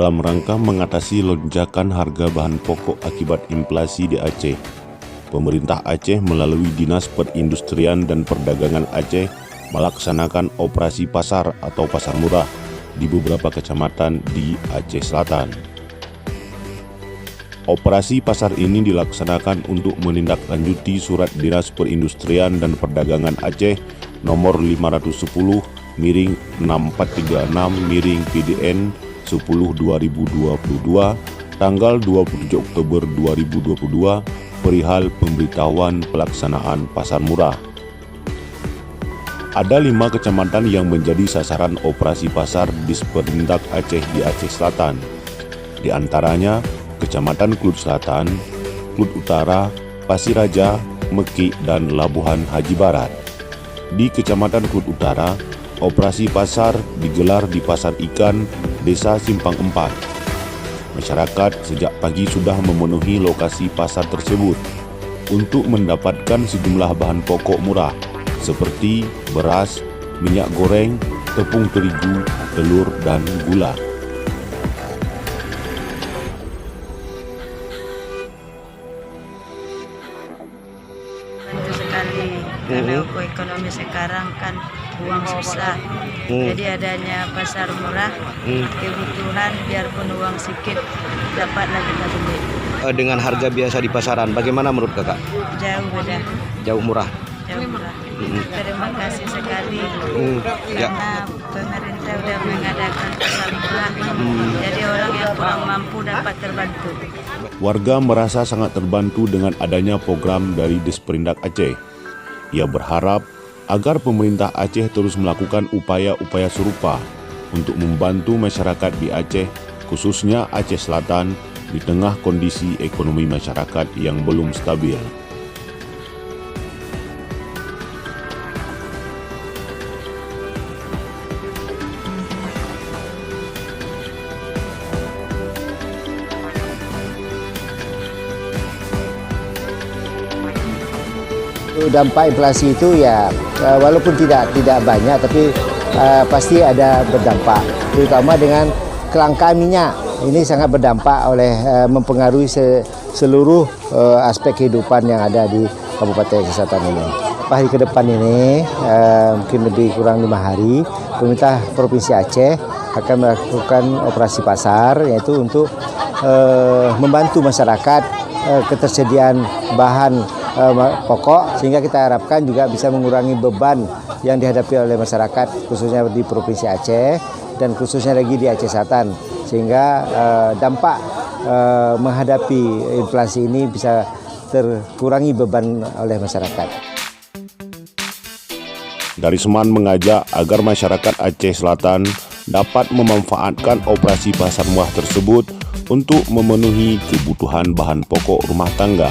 dalam rangka mengatasi lonjakan harga bahan pokok akibat inflasi di Aceh. Pemerintah Aceh melalui Dinas Perindustrian dan Perdagangan Aceh melaksanakan operasi pasar atau pasar murah di beberapa kecamatan di Aceh Selatan. Operasi pasar ini dilaksanakan untuk menindaklanjuti Surat Dinas Perindustrian dan Perdagangan Aceh nomor 510/6436/PDN 10/2022 tanggal 27 Oktober 2022 perihal pemberitahuan pelaksanaan pasar murah. Ada 5 kecamatan yang menjadi sasaran operasi pasar Disperindak Aceh di Aceh Selatan. Di antaranya Kecamatan Klut Selatan, Klut Utara, Pasir Raja, Mekik, dan Labuhan Haji Barat. Di Kecamatan Klut Utara, operasi pasar digelar di Pasar Ikan, Desa Simpang 4. Masyarakat sejak pagi sudah memenuhi lokasi pasar tersebut untuk mendapatkan sejumlah bahan pokok murah seperti beras, minyak goreng, tepung terigu, telur, dan gula. Bantu sekali karena ekonomi sekarang kan uang susah. Jadi adanya pasar murah, kebutuhan biarpun uang sedikit dapatlah kita beli. Dengan harga biasa di pasaran, bagaimana menurut kakak? Jauh beda, Jauh murah. jauh murah. Terima kasih sekali karena pemerintah sudah mengadakan pasar murah. Jadi orang yang kurang mampu dapat terbantu. Warga merasa sangat terbantu dengan adanya program dari Disperindak Aceh. Ia berharap agar pemerintah Aceh terus melakukan upaya-upaya serupa untuk membantu masyarakat di Aceh, khususnya Aceh Selatan, di tengah kondisi ekonomi masyarakat yang belum stabil. Dampak inflasi itu ya walaupun tidak banyak tapi pasti ada berdampak, terutama dengan kelangkaan minyak. Ini sangat berdampak oleh mempengaruhi seluruh aspek kehidupan yang ada di Kabupaten Aceh Selatan ini. Hari ke depan ini mungkin lebih kurang 5 hari, pemerintah Provinsi Aceh akan melakukan operasi pasar, yaitu untuk membantu masyarakat ketersediaan bahan pokok, sehingga kita harapkan juga bisa mengurangi beban yang dihadapi oleh masyarakat khususnya di Provinsi Aceh dan khususnya lagi di Aceh Selatan, sehingga dampak menghadapi inflasi ini bisa terkurangi beban oleh masyarakat. Dari Seman mengajak agar masyarakat Aceh Selatan dapat memanfaatkan operasi pasar murah tersebut untuk memenuhi kebutuhan bahan pokok rumah tangga.